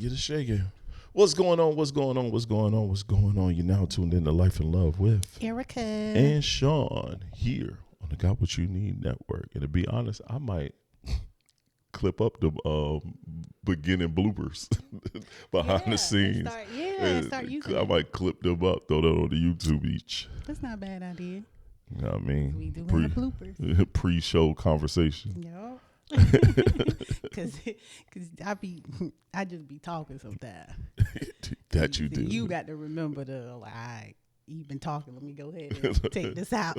get it shaking. What's going on? What's going on? What's going on? What's going on? You're now tuned in to Life and Love with Erica and Sean here on the Got What You Need Network. And to be honest, I might clip up the beginning bloopers behind the scenes. Start using I might clip them up, throw that on the YouTube each. That's not a bad idea. You know what I mean? We do have bloopers. Pre-show conversation. Yup. Cause I just be talking sometimes. That you do. You got to remember you've been talking. Let me go ahead and take this out.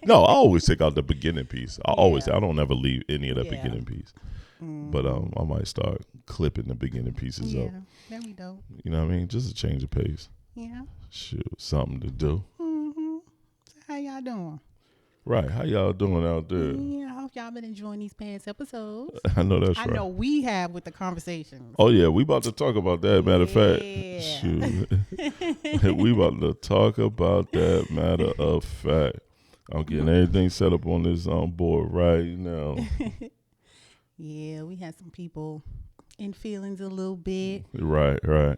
No, I always take out the beginning piece. I don't ever leave any of that beginning piece. But I might start clipping the beginning pieces up. There we go. You know what I mean? Just a change of pace. Yeah. Shoot, something to do. Mm-hmm. How y'all doing? Right. How y'all doing out there? Yeah, I hope y'all been enjoying these past episodes. I know that's right. I know we have with the conversations. Oh, yeah. We about to talk about that, matter of fact. Shoot. We about to talk about that, matter of fact. I'm getting everything set up on this board right now. Yeah, we had some people in feelings a little bit. Right. Yeah.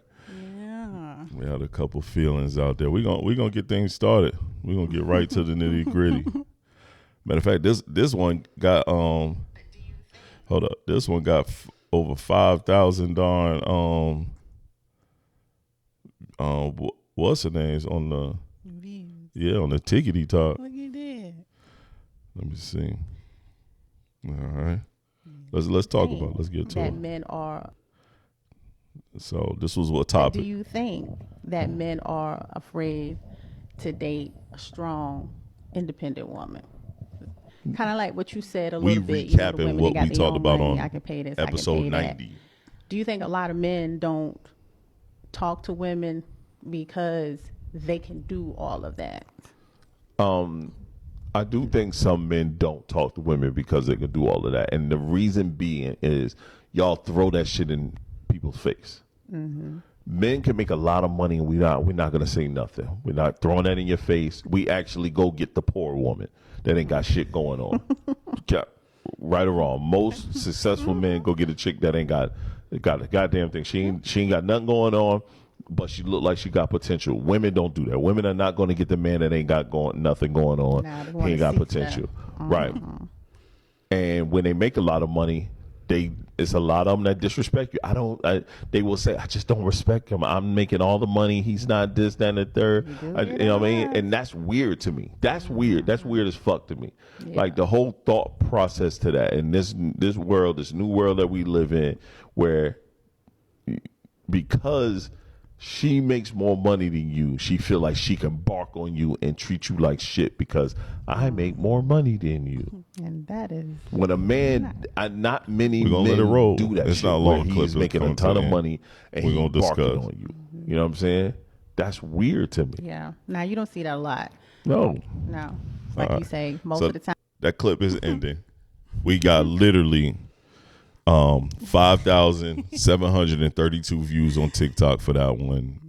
We had a couple feelings out there. We're gonna get things started. We're gonna get right to the nitty gritty. Matter of fact, this one got hold up. This one got over 5,000 darn what's the names on the Views. On the tickety talk. Look at that. Let me see. All right. Let's talk about it. Let's get to that it. Men are. So this was what topic? Do you think that men are afraid to date a strong, independent woman? Kind of like what you said a little bit. Recapping what we talked about on I can pay this, episode I can pay 90. That. Do you think a lot of men don't talk to women because they can do all of that? I do think some men don't talk to women because they can do all of that. And the reason being is y'all throw that shit in people's face. Mm-hmm. Men can make a lot of money and we're not going to say nothing. We're not throwing that in your face. We actually go get the poor woman that ain't got shit going on. Right or wrong. Most successful men go get a chick that ain't got a goddamn thing. She ain't got nothing going on, but she look like she got potential. Women don't do that. Women are not going to get the man that ain't got nothing going on. He ain't got potential. Right. And when they make a lot of money, it's a lot of them that disrespect you. They will say, I just don't respect him. I'm making all the money. He's not this, that, and the third. You know what I mean? And that's weird to me. That's weird. That's weird as fuck to me. Yeah. Like the whole thought process to that. And this world, this new world that we live in, where because she makes more money than you, she feel like she can bark on you and treat you like shit because I make more money than you. And that is when a man, not many men do that. It's shit not a long where clip. He's making a ton of money and he's barking on you. You know what I'm saying? That's weird to me. Yeah. Now you don't see that a lot. No. Like you say, most of the time. That clip is ending. We got literally 5,732 views on TikTok for that one.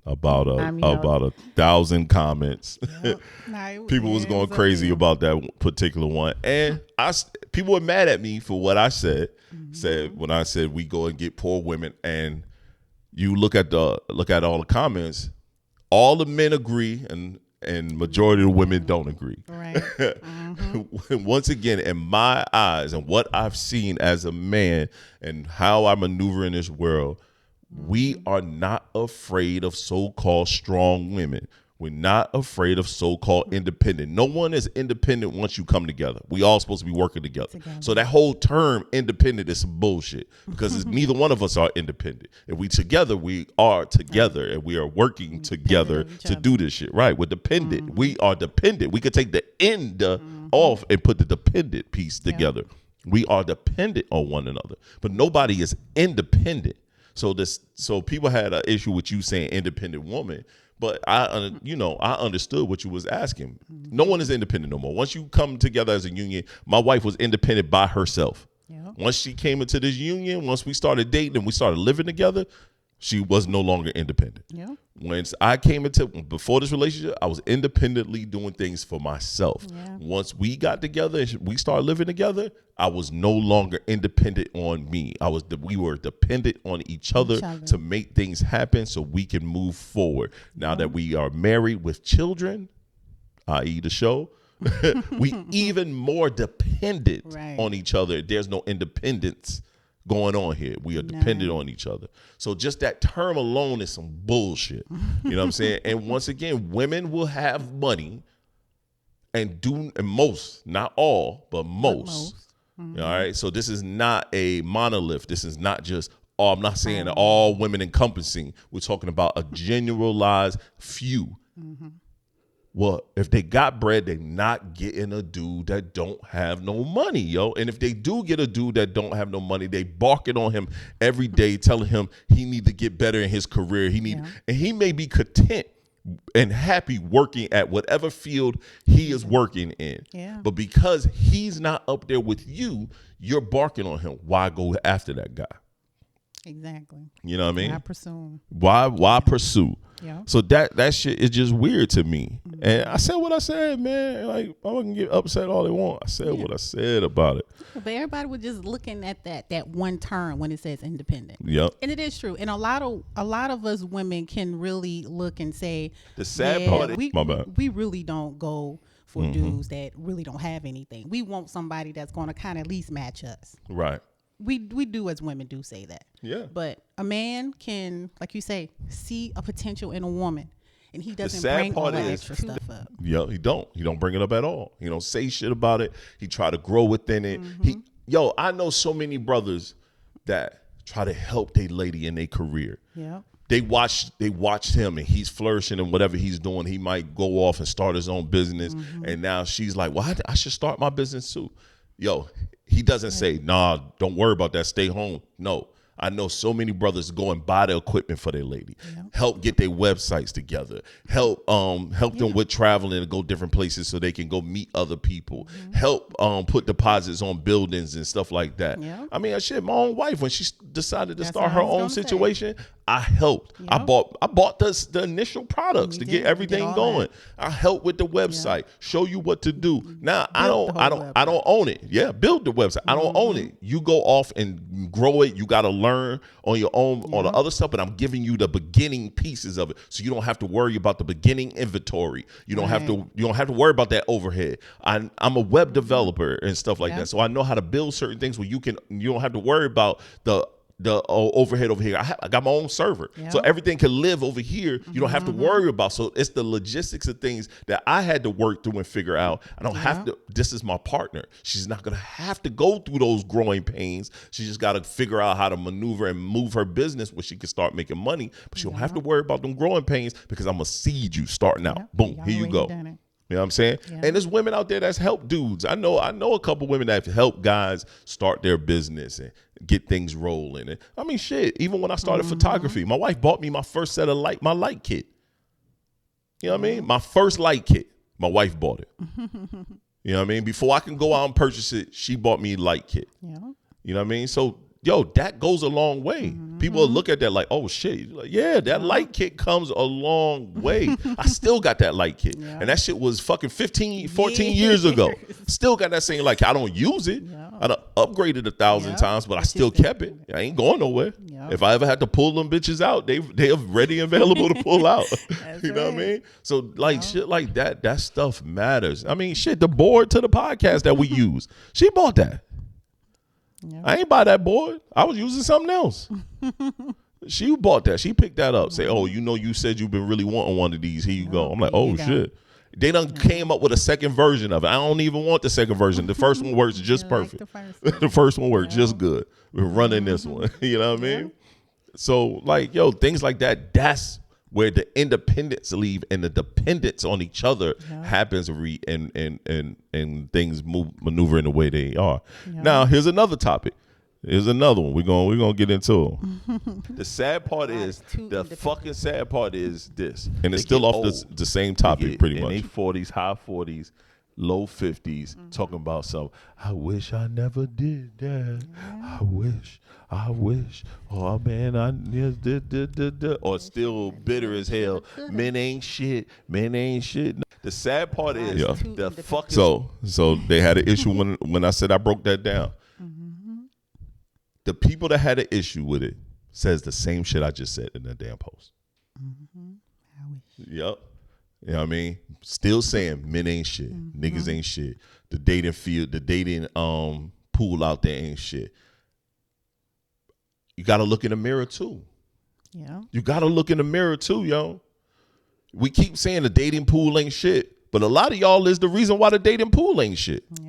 About 1,000 comments. Yep. People was going crazy about that particular one, and people were mad at me for what I said. Said when I said we go and get poor women, and you look at all the comments, all the men agree, and majority of the women don't agree. Right. Once again, in my eyes and what I've seen as a man and how I maneuver in this world, we are not afraid of so-called strong women. We're not afraid of so-called independent. No one is independent once you come together. We all supposed to be working together. So that whole term independent is some bullshit because neither one of us are independent. If we together, we are together and we are working together to do this shit. Right. We're dependent. We are dependent. We could take the end off and put the dependent piece together. We are dependent on one another, but nobody is independent. So people had an issue with you saying independent woman. But I understood what you was asking. No one is independent no more. Once you come together as a union, my wife was independent by herself. Yep. Once she came into this union, once we started dating and we started living together, She was no longer independent. Yeah. Once I came into, before this relationship, I was independently doing things for myself. Yeah. Once we got together and we started living together, I was no longer independent on me. We were dependent on each other to make things happen so we can move forward. Now that we are married with children, i.e. the show, we even more dependent on each other. There's no independence going on here. We are dependent on each other. So just that term alone is some bullshit. You know what I'm saying? And once again, women will have money and most, not all, but most. All right. So this is not a monolith. This is not just, I'm not saying that all women encompassing. We're talking about a generalized few. Well, if they got bread, they not getting a dude that don't have no money, yo. And if they do get a dude that don't have no money, they barking on him every day, telling him he need to get better in his career. And he may be content and happy working at whatever field he is working in. Yeah. But because he's not up there with you, you're barking on him. Why go after that guy? Exactly. You know what I mean? Why pursue? Why pursue? Yeah. So that shit is just weird to me. And I said what I said, man. Like, I wouldn't get upset all they want. I said what I said about it. But everybody was just looking at that one term when it says independent. Yep. And it is true. And a lot of us women can really look and say, The sad part is, my bad. we really don't go for dudes that really don't have anything. We want somebody that's going to kind of at least match us. Right. We do, as women do say that. Yeah. But a man can, like you say, see a potential in a woman, and he doesn't sad bring all part that is- extra stuff up. Yeah, he don't bring it up at all. He don't say shit about it. He try to grow within it. I know so many brothers that try to help their lady in their career. Yeah. They watched him and he's flourishing in whatever he's doing. He might go off and start his own business. And now she's like, well, I should start my business too. Yo, he doesn't say, nah, don't worry about that. Stay home. No. I know so many brothers go and buy the equipment for their lady, help get their websites together, help them with traveling to go different places so they can go meet other people, help put deposits on buildings and stuff like that. Yeah. I mean, shit, my own wife, when she decided to That's start what her I was own gonna say. situation, I helped. I bought the initial products to You get did everything all going. that. I helped with the website, show you what to do. Now I Built the whole don't own it. Yeah, build the website. I don't own it. You go off and grow it. You got to learn on your own on the other stuff, but I'm giving you the beginning pieces of it, so you don't have to worry about the beginning inventory. You don't have to worry about that overhead. I'm a web developer and stuff like that, so I know how to build certain things where you don't have to worry about the overhead over here. I got my own server, so everything can live over here. You don't have to worry about. So it's the logistics of things that I had to work through and figure out. I don't have to. This is my partner. She's not gonna have to go through those growing pains. She just got to figure out how to maneuver and move her business where she can start making money. But she don't have to worry about them growing pains because I'm gonna seed you starting out. Boom, here you go. You know what I'm saying? Yeah. And there's women out there that's helped dudes. I know a couple women that have helped guys start their business and get things rolling. And I mean, shit, even when I started photography, my wife bought me my first set of my light kit. You know what I mean? My first light kit, my wife bought it. You know what I mean? Before I can go out and purchase it, she bought me a light kit. Yeah. You know what I mean? So, yo, that goes a long way. People will look at that like, oh, shit. Like, yeah, that light kit comes a long way. I still got that light kit. Yeah. And that shit was fucking 14 years ago. Still got that same light kit. I don't use it. Yeah. I done upgraded 1,000 times, but I still kept it. I ain't going nowhere. Yeah. If I ever had to pull them bitches out, they are ready and available to pull out. You know what I mean? So, like, shit like that stuff matters. I mean, shit, the board to the podcast that we use, she bought that. Yep. I ain't buy that board. I was using something else. She bought that. She picked that up. Say, oh, you said you've been really wanting one of these. Here you go. I'm like, oh, shit. They done came up with a second version of it. I don't even want the second version. The first one works just perfect. The first one works just good. We're running this one. You know what I mean? So, like, yo, things like that, that's where the independence leave and the dependence on each other happens and things maneuver in the way they are. Now, here's another topic. Here's another one. We're gonna get into it. The sad part is, the fucking sad part is this, and it's still off the same topic pretty much. In their 40s, high 40s, low 50s, talking about some, I wish I never did that. I wish. Oh man, I did. Or still bitter as hell. Men ain't shit. The sad part is Yeah. the fuck. So they had an issue when I said I broke that down. The people that had an issue with it says the same shit I just said in that damn post. Yep. You know what I mean? Still saying men ain't shit. Niggas ain't shit. The dating field, the dating pool out there ain't shit. You gotta look in the mirror too. Yeah. You gotta look in the mirror too, yo. We keep saying the dating pool ain't shit, but a lot of y'all is the reason why the dating pool ain't shit. Yeah.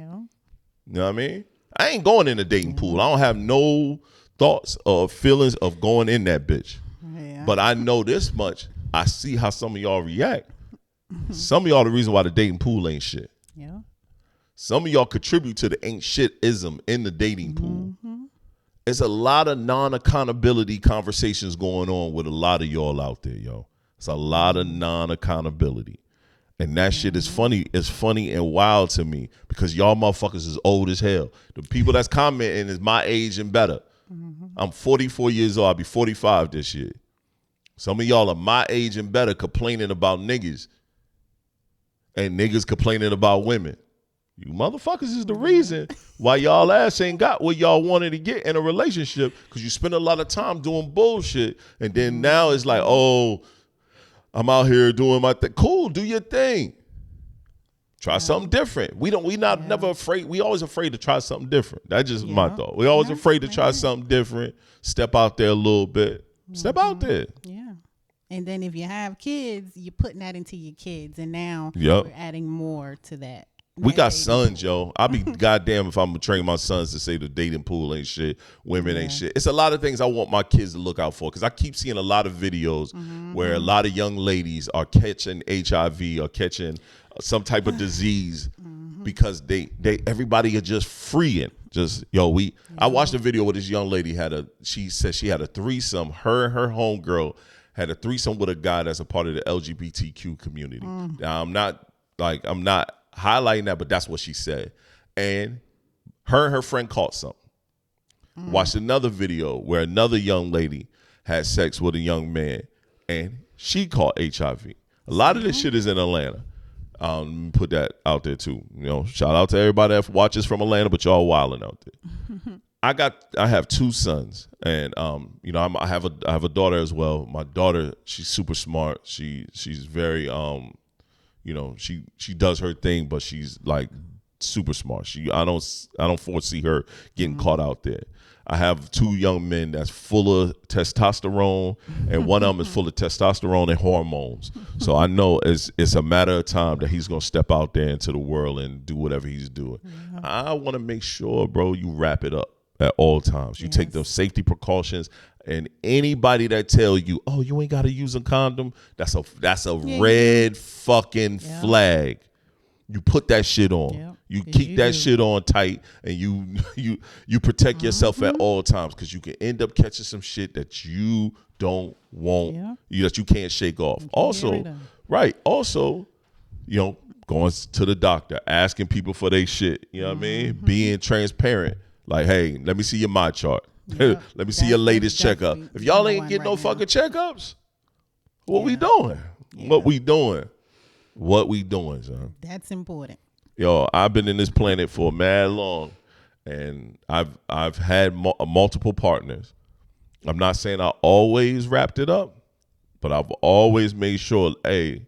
You know what I mean? I ain't going in the dating pool. I don't have no thoughts or feelings of going in that bitch. Yeah. But I know this much. I see how some of y'all react. Some of y'all the reason why the dating pool ain't shit. Yeah. Some of y'all contribute to the ain't shit-ism in the dating pool. It's a lot of non-accountability conversations going on with a lot of y'all out there, yo. It's a lot of non-accountability. And that shit is funny. It's funny and wild to me because y'all motherfuckers is old as hell. The people that's commenting is my age and better. I'm 44 years old. I'll be 45 this year. Some of y'all are my age and better complaining about niggas. And niggas complaining about women. You motherfuckers is the reason why y'all ass ain't got what y'all wanted to get in a relationship because you spend a lot of time doing bullshit. And then now it's like, oh, I'm out here doing my thing. Cool, do your thing. Try something different. We not never afraid. We always afraid to try something different. That's just my thought. We always afraid to try something different. Step out there a little bit. Step out there. Yeah. And then if you have kids, you're putting that into your kids. And now Yep. we're adding more to that. We That got dating sons, pool. yo. I'll be goddamn if I'm gonna train my sons to say the dating pool ain't shit, women ain't shit. It's a lot of things I want my kids to look out for because I keep seeing a lot of videos where a lot of young ladies are catching HIV or catching some type of disease because they everybody are just freeing. Just I watched a video where this young lady she said she had a threesome. Her and her homegirl had a threesome with a guy that's a part of the LGBTQ community. Now I'm not highlighting that, but that's what she said. And her friend caught something. Watched another video where another young lady had sex with a young man and she caught HIV. A lot of this shit is in Atlanta. Put that out there too. Shout out to everybody that watches from Atlanta, but y'all wilding out there. I have two sons, and I have a daughter as well. My daughter, she's super smart. She's very she does her thing, but she's like super smart. I don't foresee her getting caught out there. I have two young men that's full of testosterone, and one of them is full of testosterone and hormones. So I know it's a matter of time that he's gonna step out there into the world and do whatever he's doing. I want to make sure, bro, you wrap it up at all times. You take those safety precautions. And anybody that tell you, oh, you ain't got to use a condom, that's a red fucking flag. You put that shit on. Yep. You keep that shit on tight, and you protect yourself at all times because you can end up catching some shit that you don't want, that you can't shake off. Also, going to the doctor, asking people for their shit. You know what I mean? Being transparent. Like, hey, let me see your my chart. Yep. Let me see your latest checkup. Definitely If y'all number ain't one getting no right now. fucking checkups, what we doing? What we doing? What we doing, son? That's important. Yo, I've been in this planet for mad long, and I've had multiple partners. I'm not saying I always wrapped it up, but I've always made sure, hey,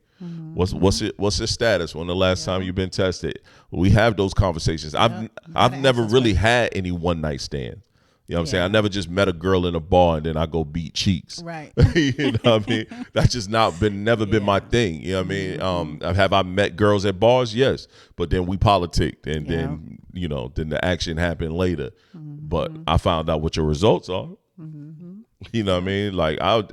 what's your status? When the last time you've been tested? We have those conversations. I've never really had any one night stand. You know what I'm saying? I never just met a girl in a bar and then I go beat cheeks. Right. You know what I mean? That's just never been my thing. You know what I mean? Have I met girls at bars? Yes. But then we politicked and then the action happened later. But I found out what your results are. You know what I mean? Like I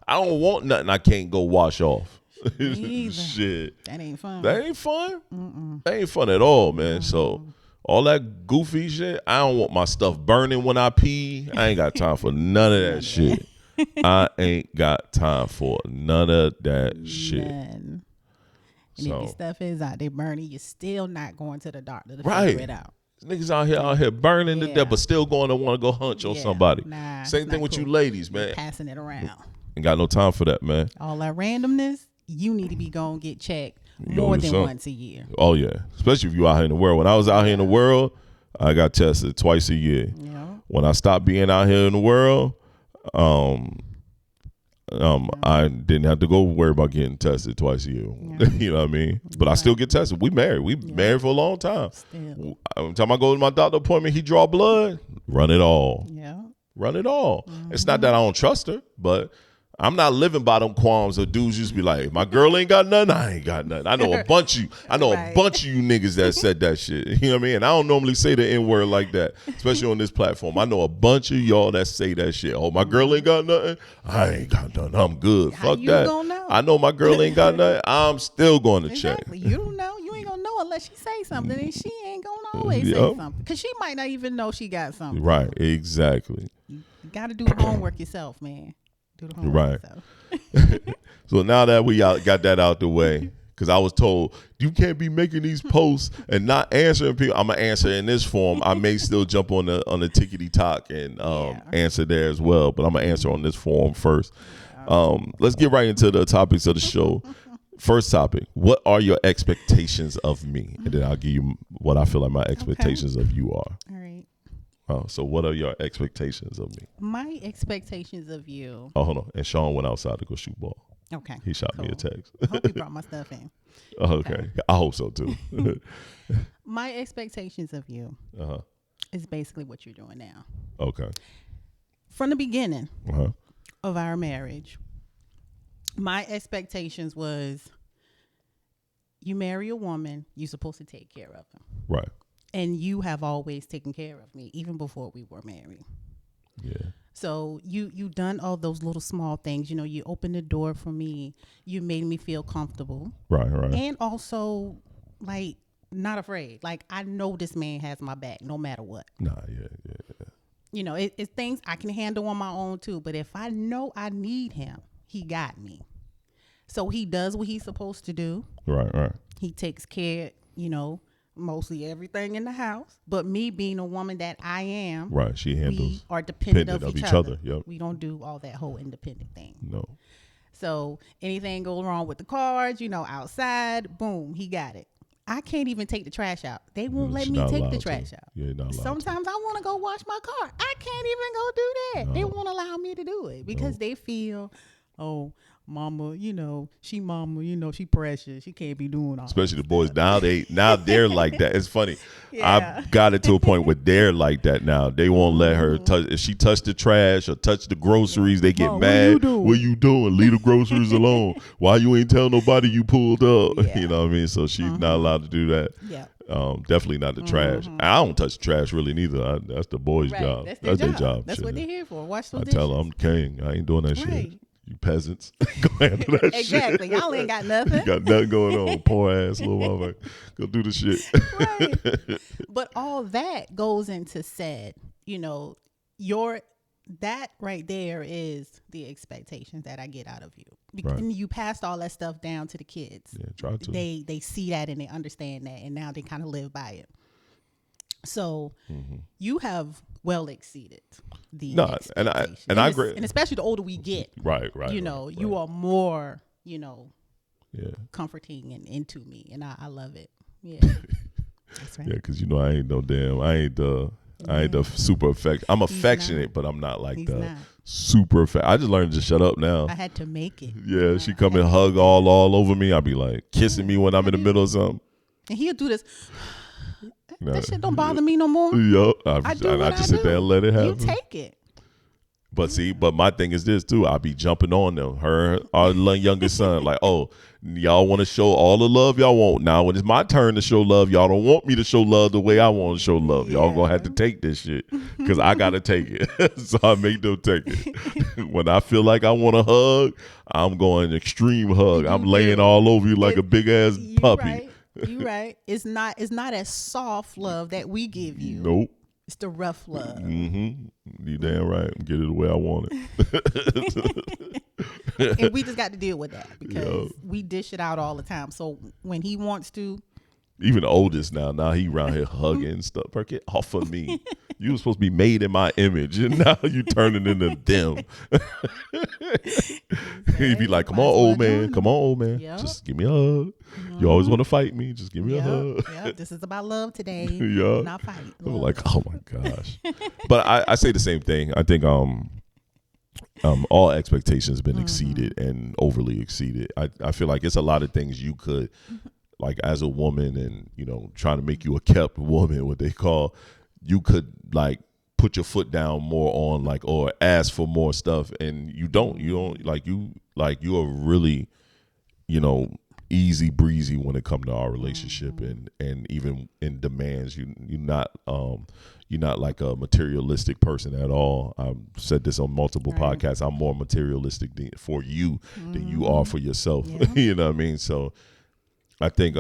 don't want nothing I can't go wash off. Shit. That ain't fun. That ain't fun. That ain't fun at all, man. So all that goofy shit, I don't want my stuff burning when I pee. I ain't got time for none of that shit. I ain't got time for none of that shit. None. And So if your stuff is out there burning, you're still not going to the doctor to Right. figure it out. niggas out here burning to Yeah. death, but still going to want to go hunch on Yeah. somebody. Nah, Same it's thing not with you cool. ladies, You're man. passing it around. Ain't got no time for that, man. All that randomness, you need to be going to get checked You more do than something. once a year. Oh yeah, especially if you out here in the world. When I was out here in the world, I got tested twice a year. Yeah. When I stopped being out here in the world, I didn't have to go worry about getting tested twice a year. Yeah. You know what I mean? But I still get tested. We married. We married for a long time. Still. Every time I go to my doctor appointment, he draw blood. Run it all. Yeah. Run it all. It's not that I don't trust her, but I'm not living by them qualms of dudes used to be like, my girl ain't got nothing, I ain't got nothing. I know a bunch of you. I know a Right. bunch of you niggas that said that shit. You know what I mean? And I don't normally say the N-word like that, especially on this platform. I know a bunch of y'all that say that shit. Oh, my girl ain't got nothing. I ain't got nothing. I'm good. How Fuck you that. gonna know? I know my girl ain't got nothing. I'm still going to check. Exactly. You don't know. You ain't gonna know unless she say something, and she ain't gonna always Yep. say something because she might not even know she got something. Right. Exactly. You got to do the homework yourself, man. Do the homework Right. yourself. So now that we got that out the way, because I was told you can't be making these posts and not answering people. I'm gonna answer in this form. I may still jump on the tickety talk and answer there as well, but I'm gonna answer on this form first. Let's get right into the topics of the show. First topic: what are your expectations of me? And then I'll give you what I feel like my expectations of you are. All right. So what are your expectations of me? My expectations of you. Oh, hold on. And Sean went outside to go shoot ball. Okay. He shot me a cool. text. I hope you brought my stuff in. Okay. I hope so too. My expectations of you Uh-huh. is basically what you're doing now. Okay. From the beginning Uh-huh. of our marriage, my expectations was you marry a woman, you're supposed to take care of them. Right. And you have always taken care of me, even before we were married. Yeah. So you done all those little small things. You know, you opened the door for me. You made me feel comfortable. Right. Right. And also, like, not afraid. Like, I know this man has my back no matter what. Nah. Yeah. You know, it's things I can handle on my own too. But if I know I need him, he got me. So he does what he's supposed to do. Right. He takes care, you know, mostly everything in the house. But me being a woman that I am, Right. She we handles. are dependent dependent of of each each other. other, yep. We don't do all that whole independent thing. No. So anything goes wrong with the cars, you know, outside, boom, he got it. I can't even take the trash out. They won't let She's me not take the allowed to. trash out. Yeah, you're not allowed to. Sometimes I want to go wash my car. I can't even go do that. They No. won't allow me to do it because they feel, oh, mama, you know, she precious. She can't be doing all Especially that the boys stuff. now they're like that. It's funny. Yeah. I've got it to a point where they're like that now. They won't let her touch. If she touch the trash or touch the groceries, they get Mom, mad. What you doing? Leave the groceries alone. Why you ain't tell nobody you pulled up? Yeah. You know what I mean? So she's not allowed to do that. Yeah. Definitely not the trash. I don't touch the trash really neither. That's the boys' Right. job. That's their their job. That's Shit. what they're here for. Wash those I dishes. tell them I'm king. I ain't doing that Right. shit. You peasants, go handle that Exactly. shit. Y'all ain't got nothing. You got nothing going on. Poor ass little motherfucker. Go do the shit. Right. But all that goes into said, you know, that right there is the expectations that I get out of you. Right. And you passed all that stuff down to the kids. Yeah, try to. They see that and they understand that, and now they kind of live by it. So you have well exceeded the No, and I expectation. agree. And especially the older we get, Right. you know, you are more, you know, Yeah. comforting and into me, and I love it. Yeah. That's right. Yeah, because you know I ain't the super affectionate. I'm affectionate, but I'm not like He's the not. super affectionate. I just learned to shut up now. I had to make it. Yeah, she come and hug all over me. I be like kissing me when I'm in the middle of something. And he'll do this. Nah. That shit don't bother me no more. Yup. I do I what just I sit there and let it do. happen. You take it. But see, my thing is this too. I be jumping on them. Our youngest son, like, oh, y'all want to show all the love y'all want. Now when it's my turn to show love, y'all don't want me to show love the way I want to show love. Y'all gonna have to take this shit because I gotta take it. So I make them take it. When I feel like I want a hug, I'm going extreme hug. I'm laying all over you like a big ass You puppy. right. You right. It's not as soft love that we give you. Nope. It's the rough love. Mm-hmm. You damn right. Get it the way I want it. And we just got to deal with that because we dish it out all the time. So when he wants to, even the oldest now he around here hugging and stuff. Bro, get off of me. You were supposed to be made in my image, and now you turning into them. He'd be like, come on, old man. Come on, old man. Yep. Just give me a hug. You always want to fight me. Just give me a hug. Yep. This is about love today. Yeah. Not fight. I'm Love. like, oh my gosh. But I say the same thing. I think all expectations been exceeded and overly exceeded. I feel like it's a lot of things you could, like as a woman and, you know, trying to make you a kept woman, what they call, you could like put your foot down more on like, or ask for more stuff. And you don't you are really, you know, easy breezy when it comes to our relationship and even in demands. You're not like a materialistic person at all. I've said this on multiple podcasts. I'm more materialistic for you than you are for yourself. Yeah. You know what I mean? So I think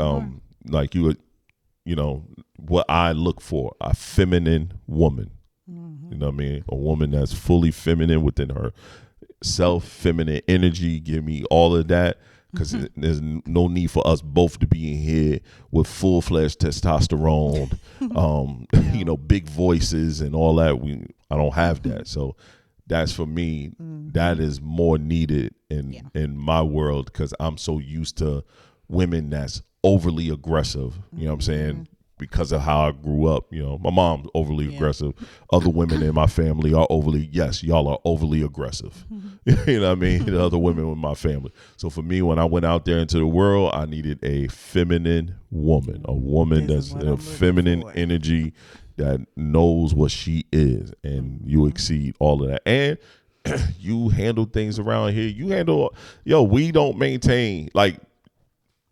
like you know, what I look for, a feminine woman. You know what I mean? A woman that's fully feminine within her self, feminine energy. Give me all of that. Because there's no need for us both to be in here with full-fledged testosterone, you know, big voices and all that. I don't have that. So that's for me, that is more needed in my world because I'm so used to women that's overly aggressive. You know what I'm saying? Because of how I grew up, you know, my mom's overly aggressive. Other women in my family are y'all are overly aggressive. You know what I mean? The other women in my family. So for me, when I went out there into the world, I needed a feminine woman, a woman that's a feminine energy that knows what she is, and you exceed all of that. And you handle things around here. We don't maintain like.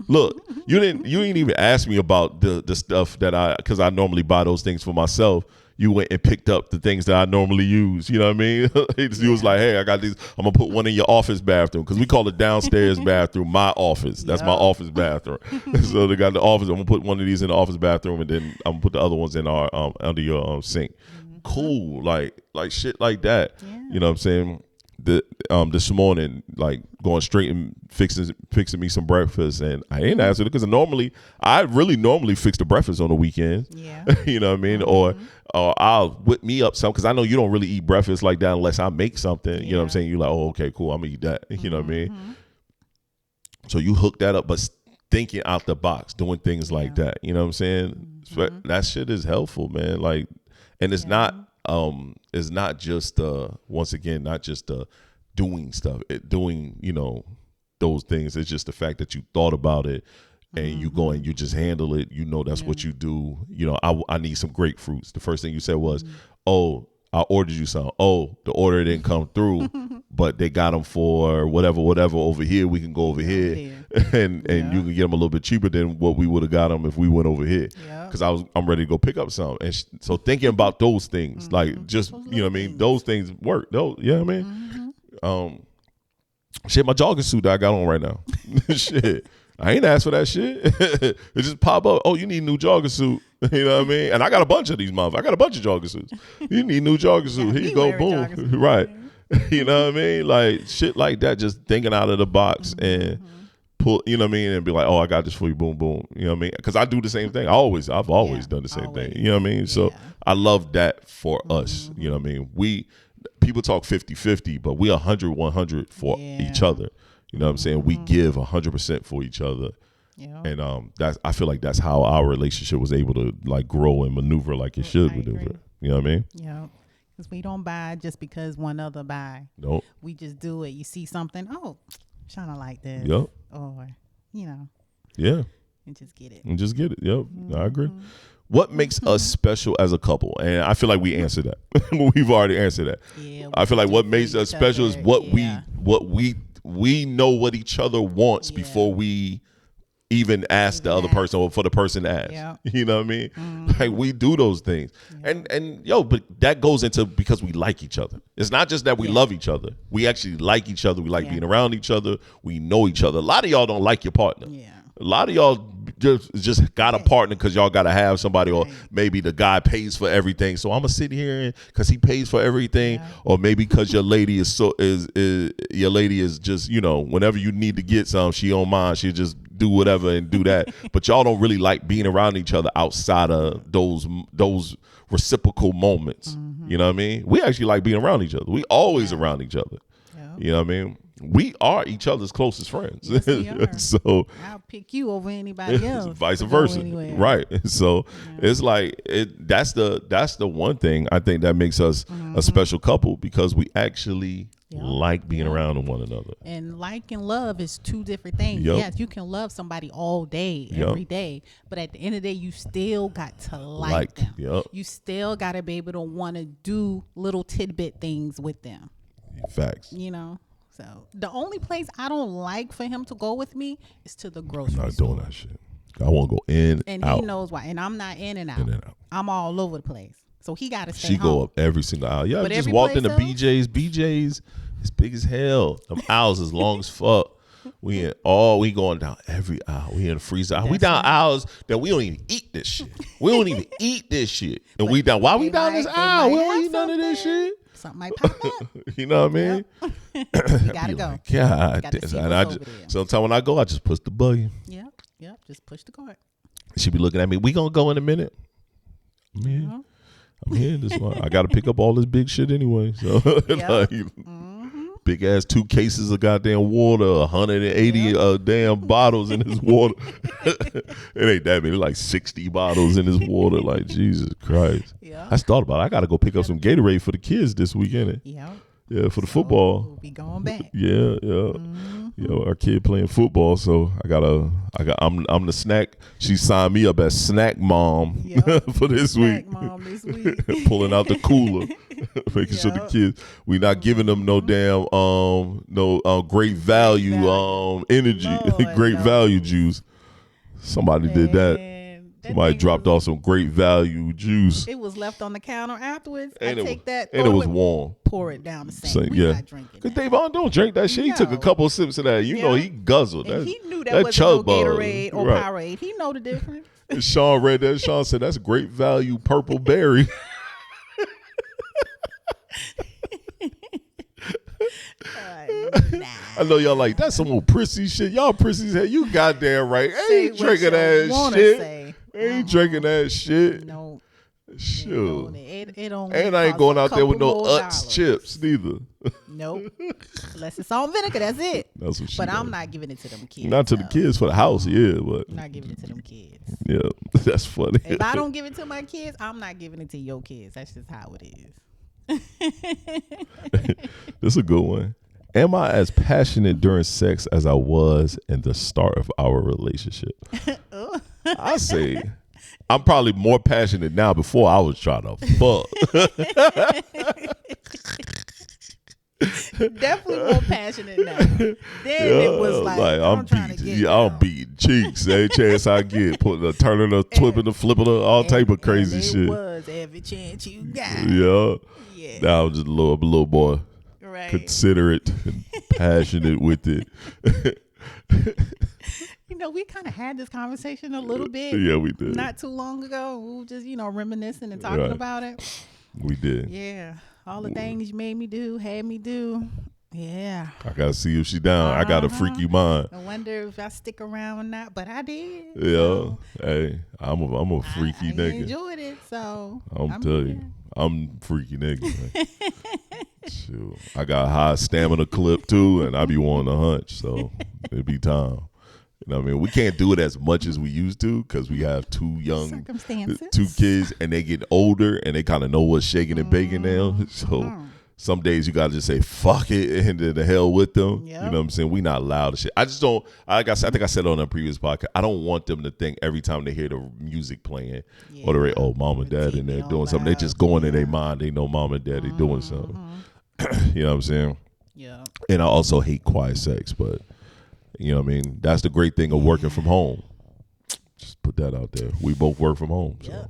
Look, you didn't even ask me about the stuff that because I normally buy those things for myself. You went and picked up the things that I normally use. You know what I mean? You was like, hey, I got these. I'm going to put one in your office bathroom because we call it downstairs bathroom my office. That's my office bathroom. So they got the office. I'm going to put one of these in the office bathroom, and then I'm going to put the other ones in our under your sink. Cool. Like shit like that. Yeah. You know what I'm saying? This morning, like going straight and fixing me some breakfast, and I ain't asking it because I really normally fix the breakfast on the weekends. Yeah, you know what I mean, or I'll whip me up some because I know you don't really eat breakfast like that unless I make something. You know what I'm saying? You're like, oh, okay, cool, I'm gonna eat that. You know what I mean? So you hook that up, but thinking out the box, doing things like that. You know what I'm saying? That shit is helpful, man. Like, and it's not. It's not just once again, not just doing stuff, doing, you know, those things. It's just the fact that you thought about it and you go and you just handle it. You know, that's what you do. You know, I need some grapefruits. The first thing you said was, oh, I ordered you some. Oh, the order didn't come through, but they got them for whatever over here. We can go over here and you can get them a little bit cheaper than what we would have got them if we went over here. Because I'm ready to go pick up some. And so thinking about those things, like just, you know what I mean? Those things work. Those, you know what I mean? Shit, my jogging suit that I got on right now. Shit. I ain't asked for that shit. It just pop up. Oh, you need a new jogging suit. You know what I mean? And I got a bunch of these motherfuckers. I got a bunch of jogging suits. You need a new jogging suit. Here you go. Boom. Right. You know what I mean? Like shit like that, just thinking out of the box and pull, you know what I mean? And be like, oh, I got this for you. Boom, boom. You know what I mean? Because I do the same thing. I've always done the same thing. You know what I mean? So I love that for us. You know what I mean? People talk 50-50, but we 100-100 for each other. You know what I'm saying? We give 100% for each other. Yeah. And I feel like that's how our relationship was able to like grow and maneuver like it should maneuver. You know what I mean? Yeah. Because we don't buy just because one other buy. Nope. We just do it. You see something, oh, Shauna like this. Yep. Or, you know. Yeah. And just get it. Yep. I agree. What makes us special as a couple? And I feel like we answered that. We've already answered that. Yeah. I feel like what makes us special is what we know what each other wants before we even ask the other person or for the person to ask. Yeah. You know what I mean? Like we do those things. Yeah. And but that goes into because we like each other. It's not just that we love each other. We actually like each other. We like being around each other. We know each other. A lot of y'all don't like your partner. Yeah. A lot of y'all just got a partner because y'all got to have somebody, or maybe the guy pays for everything. So I'm gonna sit here because he pays for everything, or maybe because your lady is your lady is just, you know, whenever you need to get some, she don't mind. She'll just do whatever and do that. But y'all don't really like being around each other outside of those reciprocal moments. You know what I mean? We actually like being around each other. We always around each other. You know what I mean? We are each other's closest friends. Yes, we are. So I'll pick you over anybody else. vice versa. Right. So it's like that's the one thing I think that makes us a special couple, because we actually like being around one another. And like and love is two different things. Yep. Yes, you can love somebody all day, every day, but at the end of the day, you still got to like them. Yep. You still got to be able to want to do little tidbit things with them. Facts. You know? So the only place I don't like for him to go with me is to the grocery I'm not store. doing that shit. I want to go in And out. he knows why. And I'm not in and out. In and out. I'm all over the place. So he got to stay She home. go up every single aisle. Yeah, I But just every walked into place else? BJ's. BJ's is big as hell. Them aisles as long as fuck. We going down every aisle. We in the freezer aisle. We down aisles that we don't even eat this shit. We don't even eat this shit. And we down. Why we down this aisle? We don't eat none of this shit. Something might pop up. You know what I mean? You gotta go. Like, God, Gotta see and what's I over just, there. sometimes when I go, I just push the button. Yep. Just push the cart. She be looking at me. We gonna go in a minute. I'm here. I'm here this month. I got to pick up all this big shit anyway. So like, big ass 2 cases of goddamn water, 180 damn bottles in this water. It ain't that many, like 60 bottles in this water. Like, Jesus Christ. Yeah. I just thought about it. I got to go pick up some Gatorade for the kids this weekend. Yep. Yeah, for the football. We'll be going back. Yeah. You know, our kid playing football, so I'm the snack. She signed me up as snack mom for this Snack week. mom this week. Pulling out the cooler, making sure the kids, we not giving them no damn great value energy, Lord, great no. value juice. Somebody did that. And that Somebody thing dropped was- off some great value juice, It was left on the counter afterwards. and I take that, and it throw was away, warm. pour it down the sink. So, We yeah, not drinking cause that. Davon don't drink that shit. He took a No. couple of sips of that. You know Yeah. he guzzled. And That, he knew that that wasn't no chug bug. Gatorade or Right. Powerade. He know the difference. And Sean read that. Sean said, "That's great value, purple berry." Nah. I know y'all like that's some old prissy shit. Y'all prissies, hey, you goddamn right. Say Ain't what drinking you that wanna shit. say. Ain't drinking that shit. No. Shoot. It only And I ain't costs going a out there with no couple more Utz dollars. chips neither. Nope. Unless it's salt and vinegar, that's it. That's what she But does. I'm not giving it to them kids. Not to the though. kids, for the house, yeah, but I'm not giving it to them kids. yeah, that's funny. If I don't give it to my kids, I'm not giving it to your kids. That's just how it is. This is a good one. Am I as passionate during sex as I was in the start of our relationship? I say I'm probably more passionate now. Before I was trying to fuck. Definitely more passionate now. Then it was like I'm trying to get I'm down. beating cheeks. Every chance I get, turning her, twipping her, flipping her, all type of crazy and it shit. was every chance you got. Yeah. Yeah. Now I'm just a little boy. Right. Considerate and passionate with it. You know, we kind of had this conversation a little bit. Yeah, we did. Not too long ago. We were just, reminiscing and talking Right. about it. We did. Yeah. All the things you made me do, had me do. Yeah. I gotta see if she down. I got a freaky mind. I wonder if I stick around or not, but I did. Yeah. So Hey, I'm a freaky I nigga. enjoyed it, so I'm telling you, I'm freaky nigga. Man. Shoot. I got a high stamina clip too, and I be wanting to hunch, so it be time. You know what I mean? We can't do it as much as we used to because we have two Circumstances. kids, and they get older and they kind of know what's shaking and baking now. So some days you gotta just say fuck it and then the hell with them. Yep. You know what I'm saying? We not loud and shit. I just don't. I think I said on a previous podcast. I don't want them to think every time they hear the music playing or they're mom and dad in there TV doing on something. They loud. just going in their mind. They know mom and daddy doing something. You know what I'm saying? Yeah. And I also hate quiet sex, but you know what I mean? That's the great thing of working from home. Just put that out there. We both work from home. So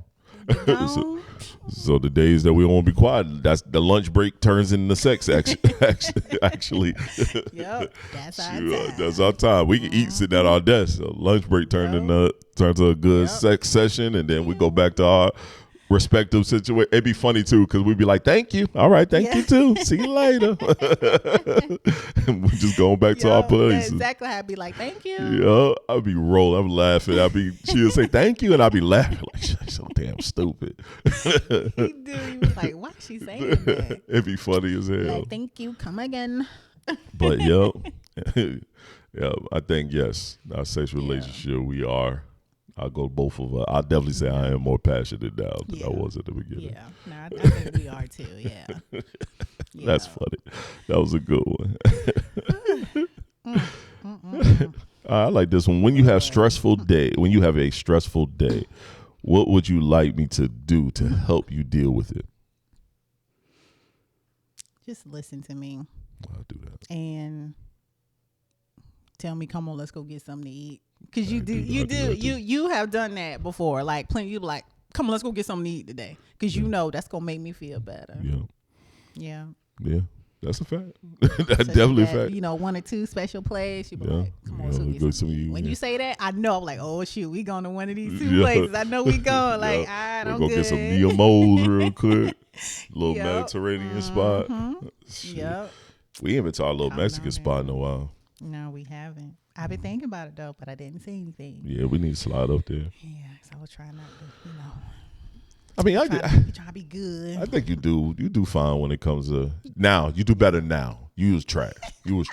Gone. So the days that we want to be quiet, that's the lunch break turns into sex. Actually, Yep, that's our Shoot, time. that's our time. We can eat sitting at our desk. So lunch break turns to a good sex session, and then we go back to our respective situation. It'd be funny too because we'd be like, "Thank you, all right, thank you too. See you later." And we're just going back to our That's places. exactly how I'd be like, thank you. Yeah, I'd be rolling. I'm laughing. She would say thank you, and I'd be laughing like she's so damn stupid. He do. He was like, why she saying that? It'd be funny as hell. Like, thank you. Come again. But I think yes, our sex relationship I'll go both of us. I'll definitely say I am more passionate now than I was at the beginning. Yeah, no, I think we are too. Yeah. That's funny. That was a good one. I like this one. When you have a stressful day, what would you like me to do to help you deal with it? Just listen to me I'll do that. and tell me, come on, let's go get something to eat. Cause you have done that before. Like plenty, you be like, come on, let's go get something to eat today. Cause you know that's gonna make me feel better. Yeah. Yeah. That's a fact. That's definitely a fact. You know, one or two special plays. You be like, come on, let's go go get something to eat. When you say that, I know, I'm like, oh shoot, we going to one of these two places. I know we going. Like, I don't We're gonna get some Neomo's real quick. Little Yep. Mediterranean spot. Yep. We ain't been to our little Mexican spot in a while. No, we haven't. I've been thinking about it though, but I didn't say anything. Yeah, we need to slide up there. Yeah, so I was trying not to, I mean, trying to be good. I think you do fine when it comes to now. You do better now. You was trash. You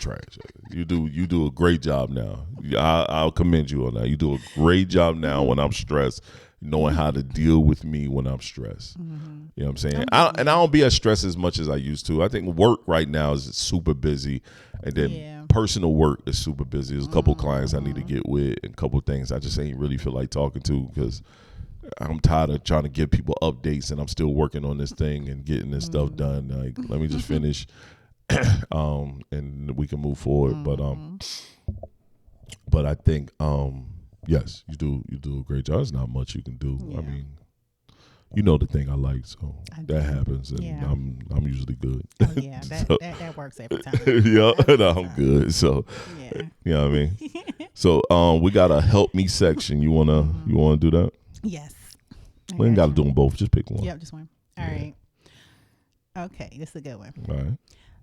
do a great job now. I'll commend you on that. You do a great job now when I'm stressed, knowing how to deal with me when I'm stressed. You know what I'm saying? I don't be as stressed as much as I used to. I think work right now is super busy, and then personal work is super busy. There's a couple clients I need to get with, and a couple things I just ain't really feel like talking to because I'm tired of trying to give people updates, and I'm still working on this thing and getting this stuff done. Like, let me just finish, and we can move forward. But I think, yes, you do a great job. There's not much you can do. I mean, you know the thing I like, so that happens, and I'm usually good. Oh yeah, that works every time. I'm good. So, you know what I mean. So, we got a help me section. You wanna do that? Yes. We ain't got to do them both. Just pick one. Yep, just one. All right. Okay, this is a good one. All right.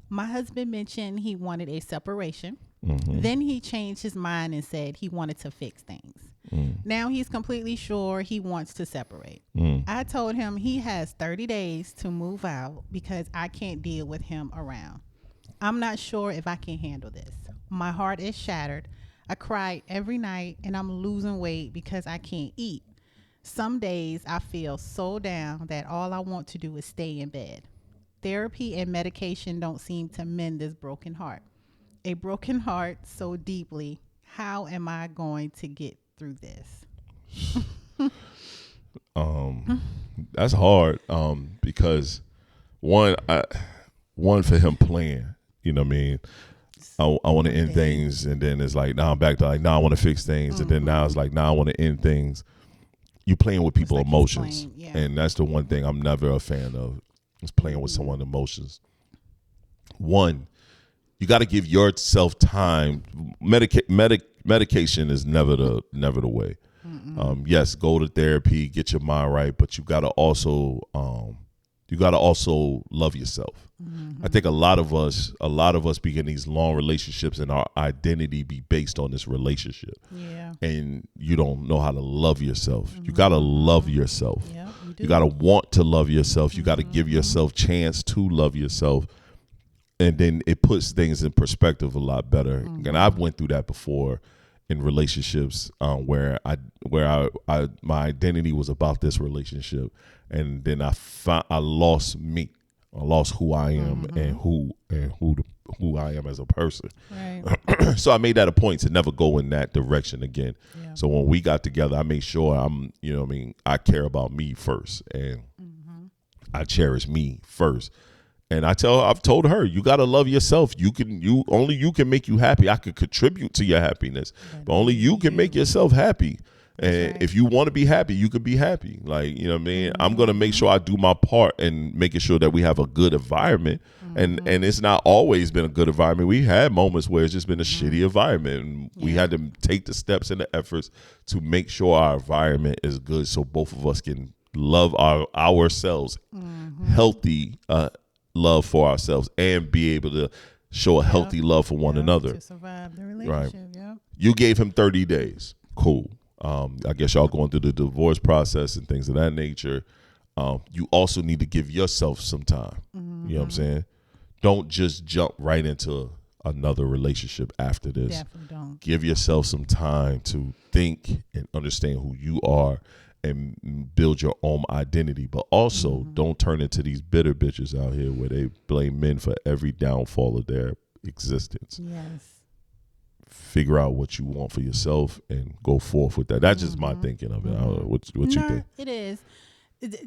My husband mentioned he wanted a separation. Then he changed his mind and said he wanted to fix things. Now he's completely sure he wants to separate. I told him he has 30 days to move out because I can't deal with him around. I'm not sure if I can handle this. My heart is shattered. I cried every night and I'm losing weight because I can't eat. Some days I feel so down that all I want to do is stay in bed. Therapy and medication don't seem to mend this broken heart. A broken heart so deeply. How am I going to get through this? That's hard. Because one for him playing, you know what I mean? I want to end things, and then it's like now I'm back to like now I want to fix things, and then now it's like now I want to end things. You playing with people's emotions, and that's the one thing I'm never a fan of. Is playing with someone's emotions. One, you got to give yourself time. Medication is never the way. Yes, go to therapy, get your mind right, but you got to also love yourself. I think a lot of us begin these long relationships, and our identity be based on this relationship. Yeah. And you don't know how to love yourself. You got to love yourself. Yeah, you got to want to love yourself. You got to give yourself chance to love yourself. And then it puts things in perspective a lot better. And I've went through that before in relationships where my identity was about this relationship, and then I lost me. I lost who I am and who I am as a person. Right. So I made that a point to never go in that direction again. Yeah. So when we got together, I made sure I care about me first, and I cherish me first. And I've told her, you got to love yourself. Only you can make you happy. I could contribute to your happiness, but only you can make yourself happy. And right. if you want to be happy, you could be happy. Like, you know what I mean? I'm going to make sure I do my part and making sure that we have a good environment. And it's not always been a good environment. We had moments where it's just been a shitty environment. And we had to take the steps and the efforts to make sure our environment is good so both of us can love ourselves, healthy love for ourselves, and be able to show a healthy love for one another. To survive the relationship, You gave him 30 days. Cool. I guess y'all going through the divorce process and things of that nature. You also need to give yourself some time. You know what I'm saying? Don't just jump right into another relationship after this. Definitely don't. Give yourself some time to think and understand who you are and build your own identity. But also don't turn into these bitter bitches out here where they blame men for every downfall of their existence. Yes. Figure out what you want for yourself and go forth with that. That's just my thinking of it. I don't know. What you think? It is.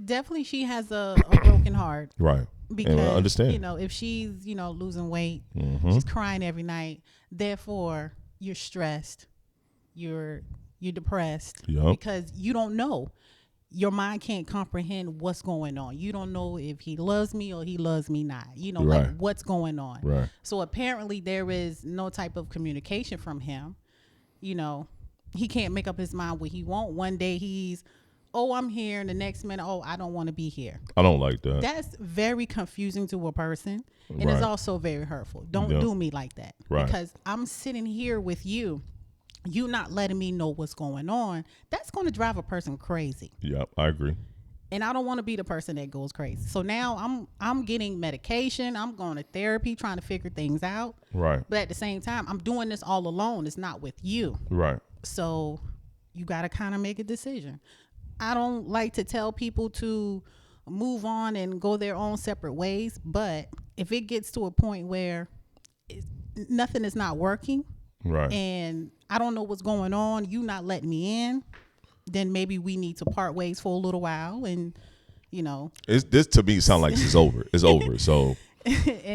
Definitely she has a broken heart. Right. Because, and I understand. you know, if she's, you know, losing weight, she's crying every night. Therefore, you're stressed. You're depressed. Yep. Because you don't know. Your mind can't comprehend what's going on. You don't know if he loves me or he loves me not. You know, like what's going on. Right. So apparently there is no type of communication from him. You know, he can't make up his mind what he wants. One day he's, oh, I'm here. And the next minute, oh, I don't want to be here. I don't like that. That's very confusing to a person. And it's also very hurtful. Don't do me like that. Right. Because I'm sitting here with you. You not letting me know what's going on. That's going to drive a person crazy. Yep, I agree. And I don't want to be the person that goes crazy. So now I'm getting medication. I'm going to therapy, trying to figure things out. Right. But at the same time, I'm doing this all alone. It's not with you. Right. So you got to kind of make a decision. I don't like to tell people to move on and go their own separate ways. But if it gets to a point where nothing is not working, right, and I don't know what's going on, you not letting me in, then maybe we need to part ways for a little while. And, you know. This to me sound like it's over. It's over. So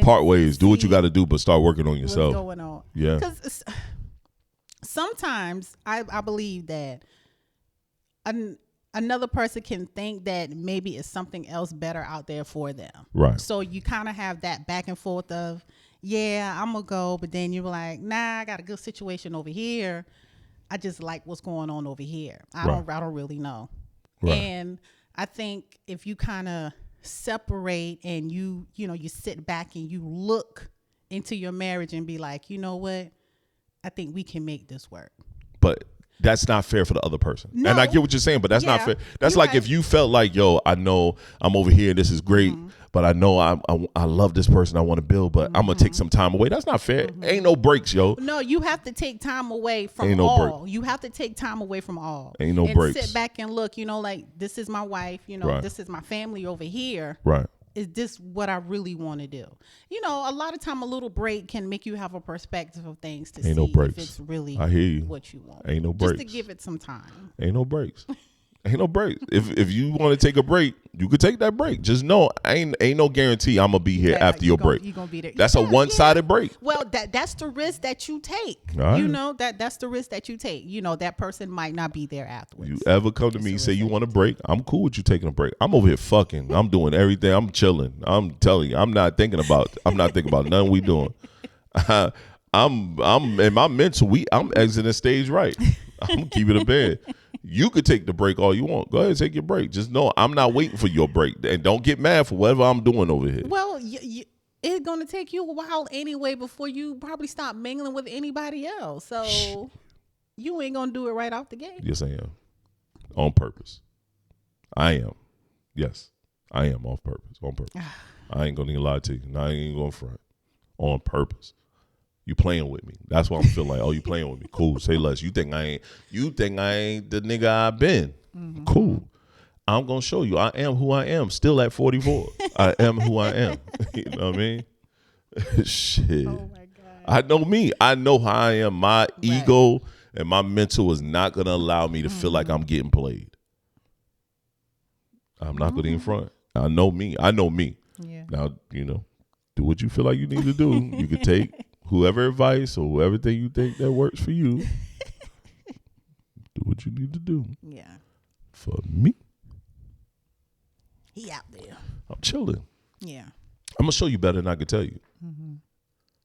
part ways. Do what you got to do, but start working on yourself. What's going on? Yeah. Because sometimes I believe that another person can think that maybe it's something else better out there for them. Right. So you kind of have that back and forth of, yeah, I'm going to go. But then you're like, nah, I got a good situation over here. I just like what's going on over here. I don't really know. Right. And I think if you kind of separate and you sit back and you look into your marriage and be like, you know what? I think we can make this work. But that's not fair for the other person. No. And I get what you're saying, but that's not fair. That's like if you felt like, yo, I know I'm over here, this is great, but I know I love this person, I want to build, but I'm going to take some time away. That's not fair. Ain't no breaks, yo. No, you have to take time away from Ain't no all. break. You have to take time away from all. Ain't no and breaks. Sit back and look, like, this is my wife, this is my family over here. Right. Is this what I really want to do? A lot of time a little break can make you have a perspective of things to see if it's really I hear you. what you want. Ain't no breaks. Just to give it some time. Ain't no breaks. Ain't no breaks. If you want to take a break, you could take that break. Just know ain't no guarantee I'm gonna be here after your break. You gonna be there. That's a one-sided break. Well, that's the risk that you take. Right. That's the risk that you take. That person might not be there afterwards. You ever come to me and say you want a break? I'm cool with you taking a break. I'm over here fucking. I'm doing everything. I'm chilling. I'm telling you, I'm not thinking about nothing we doing. I'm in my mental. I'm exiting stage right. I'm keeping it bed. You could take the break all you want. Go ahead and take your break. Just know I'm not waiting for your break. And don't get mad for whatever I'm doing over here. Well, it's going to take you a while anyway before you probably stop mingling with anybody else. So you ain't going to do it right off the gate. Yes, I am. On purpose. I am. Yes, I am off purpose. On purpose. I ain't going to lie to you. And I ain't going to front. On purpose. You playing with me. That's why I'm feeling like, oh, you playing with me. Cool. Say less. You think I ain't the nigga I've been. Mm-hmm. Cool. I'm going to show you. I am who I am. Still at 44. I am who I am. You know what I mean? Shit. Oh, my God. I know me. I know how I am. My ego and my mental is not going to allow me to feel like I'm getting played. I'm not going to in front. I know me. Yeah. Now, do what you feel like you need to do. You could take whoever advice or whoever thing you think that works for you. Do what you need to do. Yeah. For me, He out there. I'm chilling. Yeah. I'm gonna show you better than I can tell you.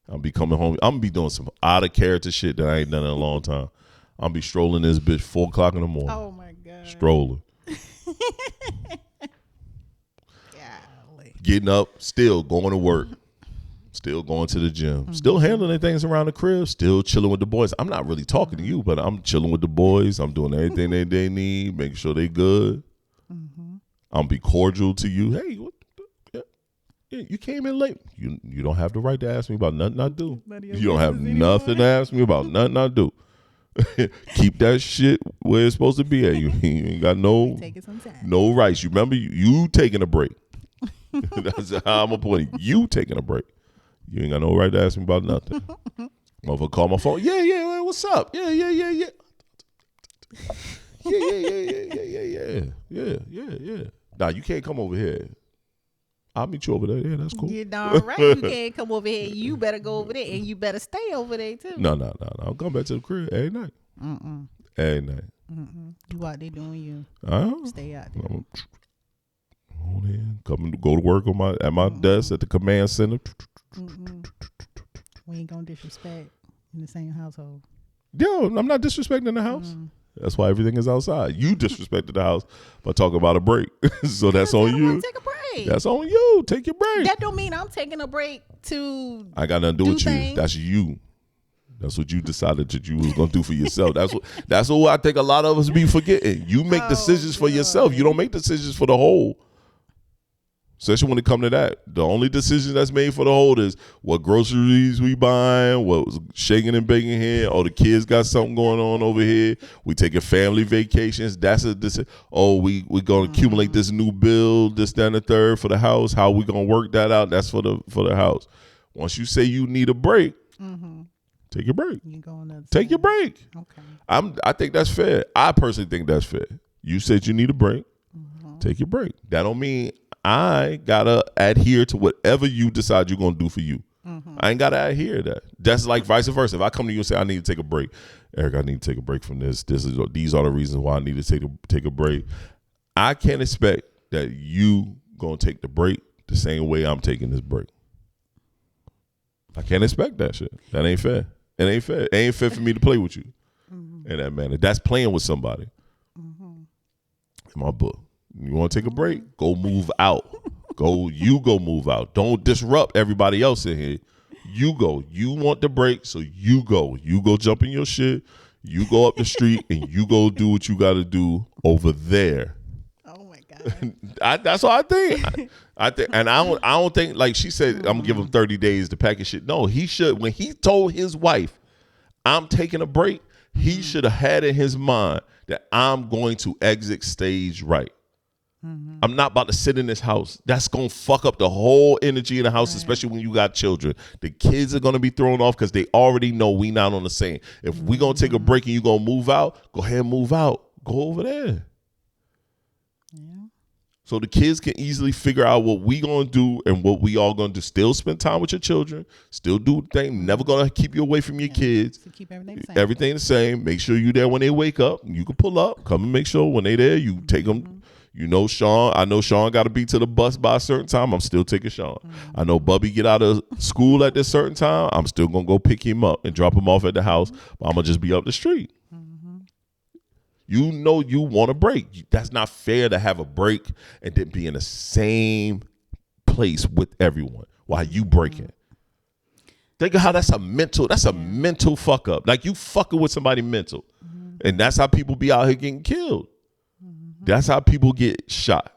I'll be coming home. I'm gonna be doing some out of character shit that I ain't done in a long time. I'll be strolling this bitch 4 o'clock in the morning. Oh my God. Strolling. Golly. Getting up, still going to work. Still going to the gym. Still handling things around the crib. Still chilling with the boys. I'm not really talking to you, but I'm chilling with the boys. I'm doing everything they need, making sure they good. I'm be cordial to you. Hey, you came in late. You don't have the right to ask me about nothing I do. You don't have nothing to ask me about nothing I do. Keep that shit where it's supposed to be at. You ain't got no rights. You remember you taking a break. That's how I'm appointing you taking a break. You ain't got no right to ask me about nothing. Motherfucker call my phone. Yeah, what's up? Yeah. Yeah. Nah, you can't come over here. I'll meet you over there. Yeah, that's cool. You're darn right. You can't come over here. You better go over there, and you better stay over there too. No. I'll come back to the crib every night. Every night. You out there doing you. Stay out there. Come go to work at my desk at the command center. We ain't gonna disrespect in the same household. Yo, I'm not disrespecting the house. That's why everything is outside. You disrespected the house by talking about a break. So that's on you. Take a break. That's on you. Take your break. That don't mean I'm taking a break to. I got nothing to do with things. you. That's you. That's what you decided that you was gonna do for yourself. That's what I think a lot of us be forgetting. You make decisions for yourself. You don't make decisions for the whole. Especially when it come to that. The only decision that's made for the whole is what groceries we buying, what was shaking and baking here. Oh, the kids got something going on over here. We taking family vacations. That's a decision. Oh, we gonna accumulate this new bill, this, that, and the third for the house. How we gonna work that out? That's for the house. Once you say you need a break, take your break. Take your break. Okay. I think that's fair. I personally think that's fair. You said you need a break. Take your break. That don't mean I gotta adhere to whatever you decide you're gonna do for you. I ain't gotta adhere to that. That's like vice versa. If I come to you and say I need to take a break, Eric, I need to take a break from this. These are the reasons why I need to take a break. I can't expect that you gonna take the break the same way I'm taking this break. I can't expect that shit. That ain't fair. It ain't fair. It ain't fair for me to play with you in that manner. That's playing with somebody. In my book. You want to take a break? Go move out. You go move out. Don't disrupt everybody else in here. You go. You want the break, so you go. You go jump in your shit. You go up the street and you go do what you got to do over there. Oh my God. That's what I think. I think, and I don't think like she said. I'm gonna give him 30 days to pack his shit. No, he should. When he told his wife, "I'm taking a break," he should have had in his mind that I'm going to exit stage right. I'm not about to sit in this house. That's going to fuck up the whole energy in the house, especially when you got children. The kids are going to be thrown off because they already know we not on the same. If we going to take a break and you going to move out, go ahead and move out. Go over there. Yeah. So the kids can easily figure out what we going to do and what we all going to do. Still spend time with your children. Still do the thing. Never going to keep you away from your kids. So keep everything the same. Everything the same. Make sure you there when they wake up. You can pull up. Come and make sure when they there, you take them. You know Sean. I know Sean got to be to the bus by a certain time. I'm still taking Sean. I know Bubby get out of school at this certain time. I'm still going to go pick him up and drop him off at the house. But I'm going to just be up the street. You know you want a break. That's not fair to have a break and then be in the same place with everyone while you breaking. Think of how that's a mental fuck up. Like you fucking with somebody mental. And that's how people be out here getting killed. That's how people get shot.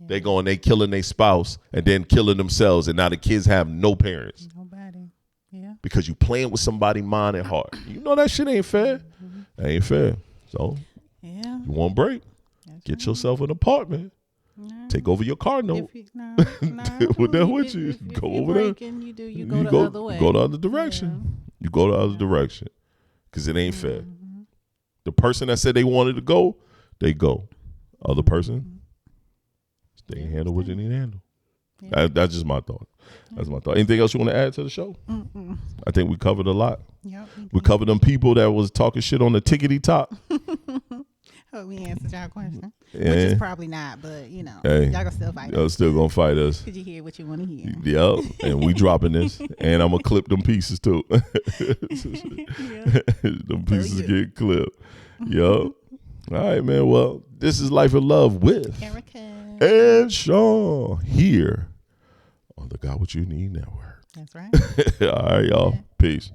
Yeah. They go and they killing their spouse and then killing themselves, and now the kids have no parents. Nobody. Yeah. Because you playing with somebody's mind and heart. You know that shit ain't fair. That ain't fair. So you want a break? Get yourself an apartment. Take over your car note. With that with you. Go over there. You go the other way. Go the other direction. Yeah. You go the other direction. Because it ain't fair. The person that said they wanted to go, they go. Other person, they handle what they need to handle. Yeah. That's just my thought. That's my thought. Anything else you want to add to the show? I think we covered a lot. Yep. We covered them people that was talking shit on the tickety top. Hope we answered y'all question. Yeah. Which is probably not, but you know, Hey, y'all gonna still fight Y'all us. still gonna fight us. Cause you hear what you want to hear. Yep. And we dropping this, and I'm gonna clip them pieces too. Them pieces you. get clipped. Yep. All right, man. Well, this is Life and Love with Erica. and Sean here on the Got What You Need Network. That's right. All right, y'all. Peace.